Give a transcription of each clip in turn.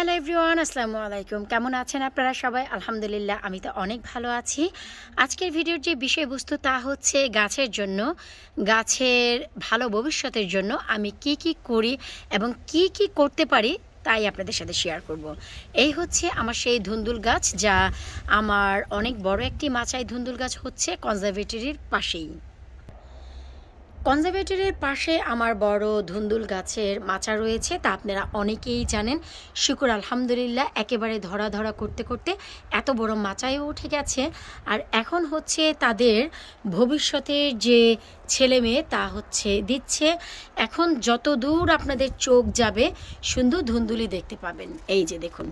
Hello everyone, আসসালামু আলাইকুম। কেমন আছেন আপনারা সবাই? আলহামদুলিল্লাহ, আমি তো অনেক ভালো আছি। আজকের ভিডিওর যে বিষয়বস্তু তা হচ্ছে গাছের জন্য, গাছের ভালো ভবিষ্যতের জন্য আমি কি কি করি এবং কি কি করতে পারি তাই আপনাদের সাথে শেয়ার করব। এই হচ্ছে আমার সেই ধুন্দুল গাছ, যা আমার অনেক বড় একটি মাচায় ধুন্দুল গাছ হচ্ছে কনজারভেটরির পাশেই। কনজারভেটরির পাশে আমার বড় ধুন্দুল গাছের মাচা রয়েছে, তা আপনারা অনেকেই জানেন। শুকর আলহামদুলিল্লাহ, একেবারে ধরা ধরা করতে করতে এত বড় মাচায়ও উঠে গেছে। আর এখন হচ্ছে তাদের ভবিষ্যতের যে ছেলে মেয়ে তা হচ্ছে দিচ্ছে। এখন যত দূর আপনাদের চোখ যাবে শুধু ধুন্দুলি দেখতে পাবেন। এই যে দেখুন,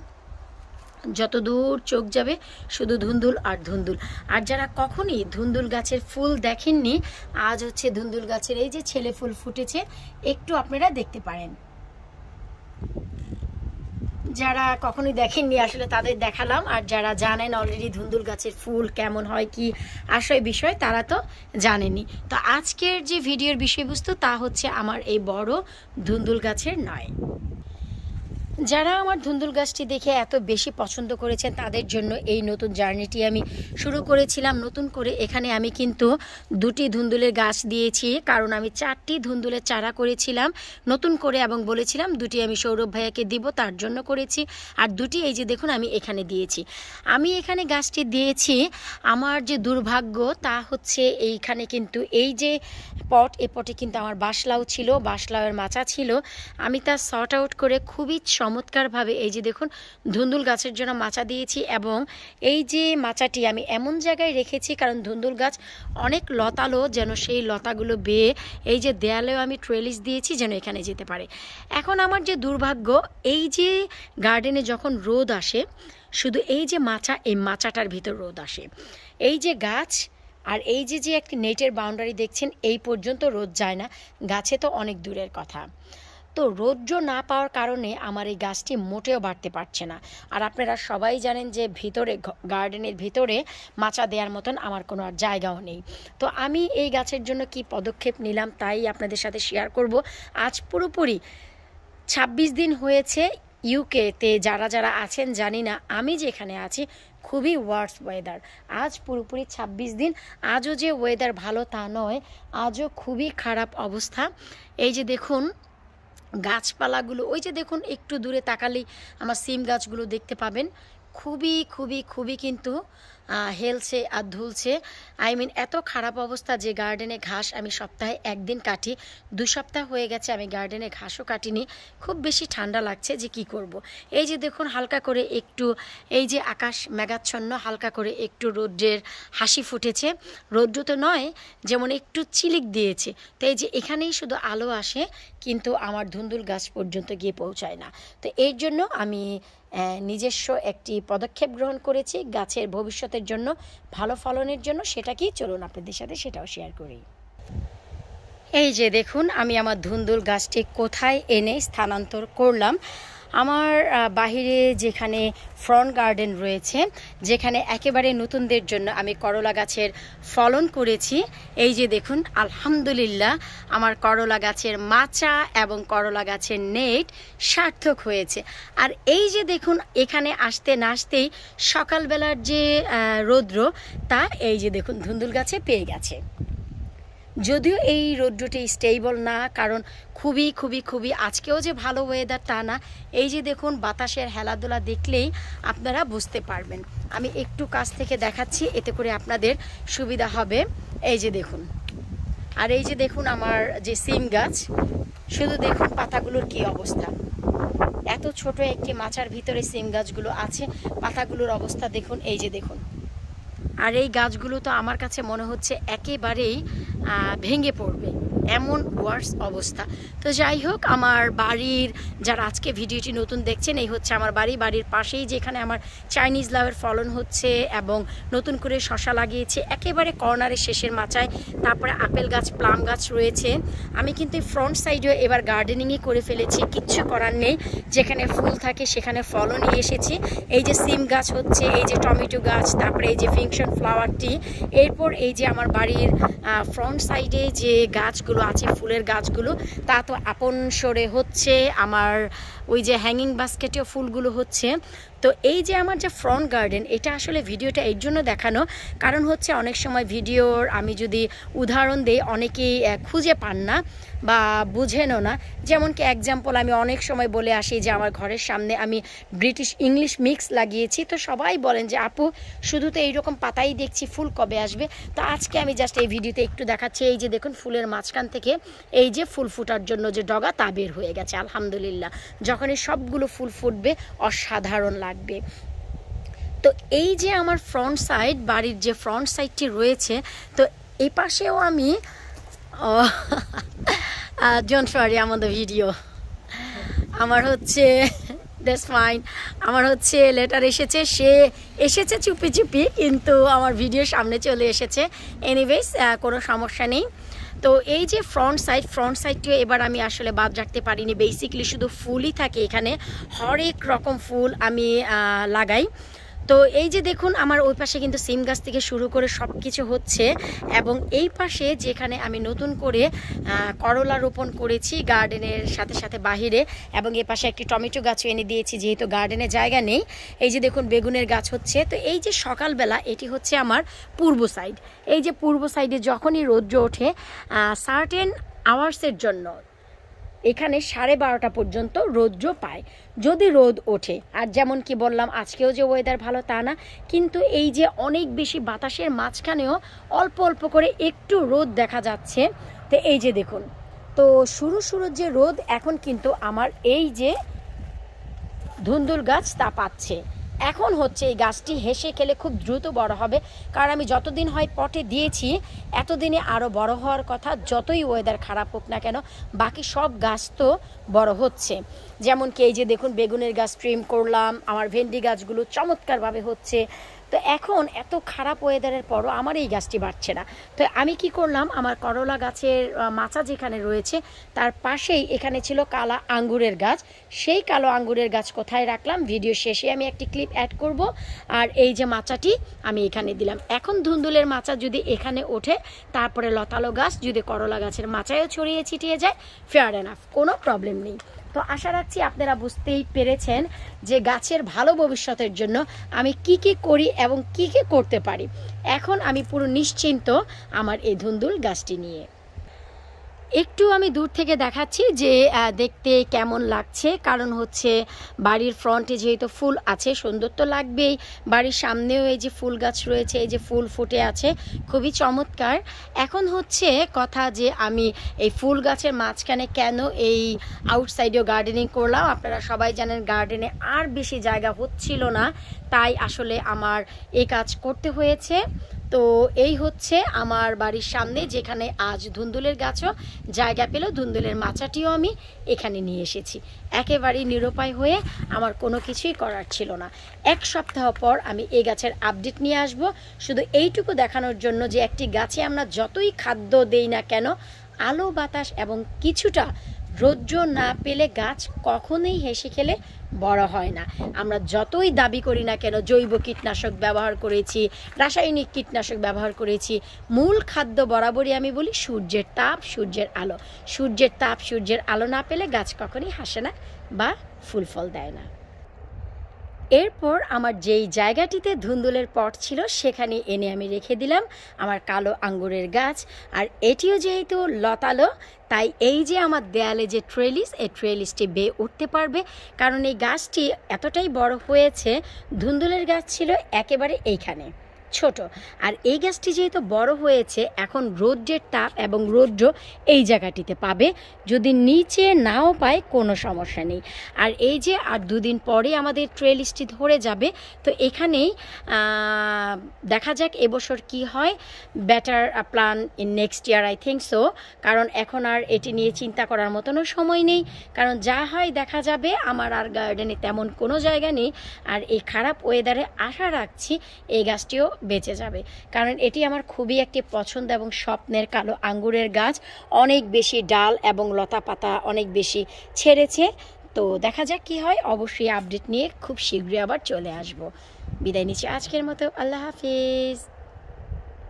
যত দূর চোখ যাবে শুধু ধুন্দুল আর ধুন্দুল। আর যারা কখনই ধুন্দুল গাছের ফুল দেখেননি, আজ হচ্ছে ধুন্দুল গাছের এই যে ছেলে ফুল ফুটেছে, একটু আপনারা দেখতে পারেন। যারা কখনোই দেখেননি আসলে তাদের দেখালাম, আর যারা জানেন অলরেডি ধুন্দুল গাছের ফুল কেমন হয়, কি আসলে বিষয়, তারা তো জানেনি। তো আজকের যে ভিডিওর বিষয়বস্তু তা হচ্ছে আমার এই বড় ধুন্দুল গাছের নয়। যারা আমার ধুন্দুল গাছটি দেখে এত বেশি পছন্দ করেছেন তাদের জন্য এই নতুন জার্নিটি আমি শুরু করেছিলাম নতুন করে। এখানে আমি কিন্তু 2টি ধুন্দুলের গাছ দিয়েছি, কারণ আমি 4টি ধুন্দুলের চারা করেছিলাম নতুন করে এবং বলেছিলাম 2টি আমি সৌরভ ভাইয়াকে দিব, তার জন্য করেছি। আর 2টি এই যে দেখুন আমি এখানে দিয়েছি। আমি এখানে গাছটি দিয়েছি, আমার যে দুর্ভাগ্য তা হচ্ছে এইখানে কিন্তু এই যে এই পটে কিন্তু আমার বাঁশলাউ ছিল, বাঁশলাউয়ের মাচা ছিল। আমি তা সর্ট আউট করে খুবই চমৎকারভাবে এই যে দেখুন ধুন্দুল গাছের জন্য মাচা দিয়েছি। এবং এই যে মাচাটি আমি এমন জায়গায় রেখেছি কারণ ধুন্দুল গাছ অনেক লতালো, যেন সেই লতাগুলো বেয়ে এই যে দেয়ালেও আমি ট্রেলিস দিয়েছি যেন এখানে যেতে পারে। এখন আমার যে দুর্ভাগ্য, এই যে গার্ডেনে যখন রোদ আসে, শুধু এই যে মাচা, এই মাচাটার ভিতর রোদ আসে। এই যে গাছ আর এই যে যে একটি নেটের বাউন্ডারি দেখছেন, এই পর্যন্ত রোদ যায় না, গাছে তো অনেক দূরের কথা। তো রৌদ্র না পাওয়ার কারণে আমার এই গাছটি মোটেও বাড়তে পারছে না। আর আপনারা সবাই জানেন যে ভিতরে গার্ডেনের ভিতরে মাচা দেওয়ার মতন আমার কোনো আর জায়গাও নেই। তো আমি এই গাছের জন্য কি পদক্ষেপ নিলাম তাই আপনাদের সাথে শেয়ার করব। আজ পুরোপুরি 26 দিন হয়েছে ইউকেতে, যারা যারা আছেন জানি না, আমি যেখানে আছি খুবই ওয়ার্স ওয়েদার। আজ পুরোপুরি 26 দিন। আজও যে ওয়েদার ভালো তা নয়, আজও খুবই খারাপ অবস্থা। এই যে দেখুন গাছপালাগুলো, ওই যে দেখুন একটু দূরে তাকালেই আমার সিম গাছগুলো দেখতে পাবেন, খুবই খুবই খুবই কিন্তু হেলছে আর ধুলছে। এত খারাপ অবস্থা যে গার্ডেনে ঘাস আমি সপ্তাহে 1 দিন কাটি, 2 সপ্তাহ হয়ে গেছে আমি গার্ডেনে ঘাসও কাটিনি। খুব বেশি ঠান্ডা লাগছে যে কি করব। এই যে দেখুন হালকা করে একটু এই যে আকাশ মেঘাচ্ছন্ন, হালকা করে একটু রৌদ্রের হাসি ফুটেছে। রৌদ্র তো নয়, যেমন একটু চিলিক দিয়েছে। তো এই যে এখানেই শুধু আলো আসে, কিন্তু আমার ধুন্দুল গাছ পর্যন্ত গিয়ে পৌঁছায় না। তো এর জন্য আমি নিজস্ব একটি পদক্ষেপ গ্রহণ করেছি গাছের ভবিষ্যতের জন্য, ভালো ফলনের জন্য। সেটা কি, চলুন আপনাদের সাথে সেটাও শেয়ার করি। এই যে দেখুন আমি আমার ধুন্দুল গাছটি কোথায় এনে স্থানান্তর করলাম। আমার বাহিরে যেখানে ফ্রন্ট গার্ডেন রয়েছে, যেখানে একেবারে নতুনদের জন্য আমি করলা গাছের ফলন করেছি। এই যে দেখুন আলহামদুলিল্লাহ আমার করলা গাছের মাচা এবং করলা গাছের নেট সার্থক হয়েছে। আর এই যে দেখুন এখানে আসতে না আসতেই সকালবেলার যে রৌদ্র, তা এই যে দেখুন ধুন্দুল গাছে পেয়ে গেছে। যদিও এই রৌদ্রটি স্টেবল না, কারণ খুবই খুবই খুবই আজকেও যে ভালো ওয়েদার তা না। এই যে দেখুন বাতাসের হেলাদোলা দেখলেই আপনারা বুঝতে পারবেন। আমি একটু কাছ থেকে দেখাচ্ছি, এতে করে আপনাদের সুবিধা হবে। এই যে দেখুন, আর এই যে দেখুন আমার যে সিম গাছ, শুধু দেখুন পাতাগুলোর কি অবস্থা। এত ছোট একটি মাচার ভিতরে সিম গাছগুলো আছে, পাতাগুলোর অবস্থা দেখুন। এই যে দেখুন, আর এই গাছগুলো তো আমার কাছে মনে হচ্ছে একেবারেই ভেঙে পড়বে, এমন ওয়ার্স অবস্থা। তো যাই হোক, আমার বাড়ির যারা আজকে ভিডিওটি নতুন দেখছেন, এই হচ্ছে আমার বাড়ির পাশেই যেখানে আমার চাইনিজ লাউয়ের ফলন হচ্ছে এবং নতুন করে শশা লাগিয়েছে একেবারে কর্নারের শেষের মাচায়। তারপরে আপেল গাছ, প্লাম গাছ রয়েছে। আমি কিন্তু ফ্রন্ট সাইডেও এবার গার্ডেনিংই করে ফেলেছি, কিচ্ছু করার নেই। যেখানে ফুল থাকে সেখানে ফলও নিয়ে এসেছি। এই যে সিম গাছ হচ্ছে, এই যে টমেটো গাছ, তারপরে এই যে ফিংশন ফ্লাওয়ারটি। এরপর এই যে আমার বাড়ির ফ্রন্ট সাইডে যে গাছগুলো আছে ফুলের গাছগুলো, তা তো আপন সরে হচ্ছে আমার ওই যে হ্যাঙ্গিং বাস্কেটেও ফুলগুলো হচ্ছে। তো এই যে আমার যে ফ্রন্ট গার্ডেন, এটা আসলে ভিডিওটা এর জন্য দেখানো, কারণ হচ্ছে অনেক সময় ভিডিওর আমি যদি উদাহরণ দিই অনেকেই খুঁজে পান না বা বুঝেনও না। যেমন কি এক্সাম্পল আমি অনেক সময় বলে আসি যে আমার ঘরের সামনে আমি ব্রিটিশ ইংলিশ মিক্স লাগিয়েছি, তো সবাই বলেন যে আপু শুধু তো এইরকম পাতাই দেখছি, ফুল কবে আসবে? তো আজকে আমি জাস্ট এই ভিডিওতে একটু দেখাচ্ছি। এই যে দেখুন ফুলের মাঝখান থেকে এই যে ফুল ফুটার জন্য যে ডগা তা বের হয়ে গেছে আলহামদুলিল্লাহ। যখনই সবগুলো ফুল ফুটবে অসাধারণ লাগবে। তো এই যে আমার ফ্রন্ট সাইড, বাড়ির যে ফ্রন্ট সাইডটি রয়েছে, তো এই পাশেও আমি ডোন্ট ওয়ারি আমাদের ভিডিও আমার হচ্ছে দ্যাটস ফাইন, আমার হচ্ছে লেটার এসেছে, সে এসেছে চুপি চুপি কিন্তু আমার ভিডিওর সামনে চলে এসেছে। এনিওয়েজ কোনো সমস্যা নেই। তো এই যে ফ্রন্ট সাইডটিও এবার আমি আসলে বাদ রাখতে পারিনি। বেসিকলি শুধু ফুলই থাকে এখানে, হরেক রকম ফুল আমি লাগাই। তো এই যে দেখুন আমার ওই পাশে কিন্তু সিম গাছ থেকে শুরু করে সব কিছু হচ্ছে, এবং এই পাশে যেখানে আমি নতুন করে করলা রোপণ করেছি গার্ডেনের সাথে সাথে বাহিরে, এবং এ পাশে একটি টমেটো গাছও এনে দিয়েছি যেহেতু গার্ডেনে জায়গা নেই। এই যে দেখুন বেগুনের গাছ হচ্ছে। তো এই যে সকালবেলা এটি হচ্ছে আমার পূর্ব সাইড। এই যে পূর্ব সাইডে যখনই রৌদ্র ওঠে সার্টেন আওয়ার্সের জন্য এখানে 12:30 পর্যন্ত রৌদ্র পায় যদি রোদ ওঠে। আর যেমন কি বললাম আজকেও যে ওয়েদার ভালো তা না, কিন্তু এই যে অনেক বেশি বাতাসের মাঝখানেও অল্প অল্প করে একটু রোদ দেখা যাচ্ছে। তো এই যে দেখুন, তো শুরু যে রোদ এখন কিন্তু আমার এই যে ধুন্দুল গাছ তা পাচ্ছে। এখন হচ্ছে এই গাছটি হেসে খেলে খুব দ্রুত বড় হবে, কারণ আমি যতদিন হয় পটে দিয়েছি এতদিনে আরও বড় হওয়ার কথা, যতই ওয়েদার খারাপ হোক না কেন। বাকি সব গাছ তো বড় হচ্ছে। যেমন কি এই যে দেখুন বেগুনের গাছ ট্রিম করলাম, আমার ভেন্ডি গাছগুলো চমৎকারভাবে হচ্ছে। তো এখন এত খারাপ ওয়েদারের পরও আমার এই গাছটি বাড়ছে না। তো আমি কি করলাম, আমার করলা গাছের মাচা যেখানে রয়েছে তার পাশেই এখানে ছিল কালো আঙ্গুরের গাছ। সেই কালো আঙ্গুরের গাছ কোথায় রাখলাম ভিডিও শেষে আমি একটি ক্লিপ অ্যাড করব। আর এই যে মাচাটি আমি এখানে দিলাম। এখন ধুন্দুলের মাচা যদি এখানে ওঠে, তারপরে লতালো গাছ যদি করলা গাছের মাচায়ও ছড়িয়ে ছিটিয়ে যায়, ফেয়ার এনাফ, কোনো প্রবলেম নেই। তো আশা রাখছি আপনারা বুঝতেই পেরেছেন যে গাছের ভালো ভবিষ্যতের জন্য আমি কি কি করি এবং কি কি করতে পারি। এখন আমি পুরো নিশ্চিন্ত আমার এই ধুন্দুল গাছটি নিয়ে। একটু আমি দূর থেকে দেখাচ্ছি যে দেখতে কেমন লাগছে, কারণ হচ্ছে বাড়ির ফ্রন্টে যেহেতু ফুল আছে সুন্দর তো লাগবেই। বাড়ির সামনেও এই যে ফুল গাছ রয়েছে, এই যে ফুল ফুটে আছে, খুবই চমৎকার। এখন হচ্ছে কথা যে আমি এই ফুল গাছের মাঝখানে কেন এই আউটসাইডেও গার্ডেনিং করলাম। আপনারা সবাই জানেন গার্ডেনে আর বেশি জায়গা হচ্ছিল না, তাই আসলে আমার এই কাজ করতে হয়েছে। তো এই হচ্ছে আমার বাড়ির সামনে যেখানে আজ ধুন্দুলের গাছও জায়গা পেল, ধুন্দুলের মাচাটিও আমি এখানে নিয়ে এসেছি। একেবারেই নিরুপায় হয়ে আমার কোনো কিছুই করার ছিল না। 1 সপ্তাহ পর আমি এই গাছের আপডেট নিয়ে আসব, শুধু এইটুকু দেখানোর জন্য যে একটি গাছে আমরা যতই খাদ্য দেই না কেন, আলো বাতাস এবং কিছুটা রৌদ্র না পেলে গাছ কখনোই হেসে খেলে বড় হয় না। আমরা যতই দাবি করি না কেন জৈব কীটনাশক ব্যবহার করেছি, রাসায়নিক কীটনাশক ব্যবহার করেছি, মূল খাদ্য বরাবরই আমি বলি সূর্যের তাপ, সূর্যের আলো। সূর্যের তাপ, সূর্যের আলো না পেলে গাছ কখনোই হাসে না বা ফুল ফল দেয় না। এরপর আমার যেই জায়গাটিতে ধুন্দুলের পট ছিল সেখানে এনে আমি রেখে দিলাম আমার কালো আঙ্গুরের গাছ। আর এটিও যেহেতু লতালো, তাই এই যে আমার দেয়ালে যে ট্রেলিস, এই ট্রেলিসটি বেয়ে উঠতে পারবে, কারণ এই গাছটি এতটাই বড় হয়েছে। ধুন্দুলের গাছ ছিল একেবারে এইখানে ছোট, আর এই গাছটি যেহেতু বড় হয়েছে এখন রৌদ্রের তাপ এবং রৌদ্র এই জায়গাটিতে পাবে। যদি নিচে নাও পায় কোনো সমস্যা নেই। আর এই যে আর 2 দিন পরে আমাদের ট্রেলিসটি ধরে যাবে, তো এখানেই দেখা যাক এবছর কি হয়। Better plan in next year I think so, কারণ এখন আর এটি নিয়ে চিন্তা করার মতনও সময় নেই, কারণ যা হয় দেখা যাবে। আমার আর গার্ডেনে তেমন কোনো জায়গা নেই, আর এই খারাপ ওয়েদারে আশা রাখছি এই গাছটিও বেঁচে যাবে, কারণ এটি আমার খুবই একটি পছন্দ এবং স্বপ্নের কালো আঙ্গুরের গাছ। অনেক বেশি ডাল এবং লতা পাতা অনেক বেশি ছেড়েছে। তো দেখা যাক কি হয়, অবশ্যই আপডেট নিয়ে খুব শীঘ্রই আবার চলে আসব। বিদায় নিচ্ছি আজকের মতো, আল্লাহ হাফিজ।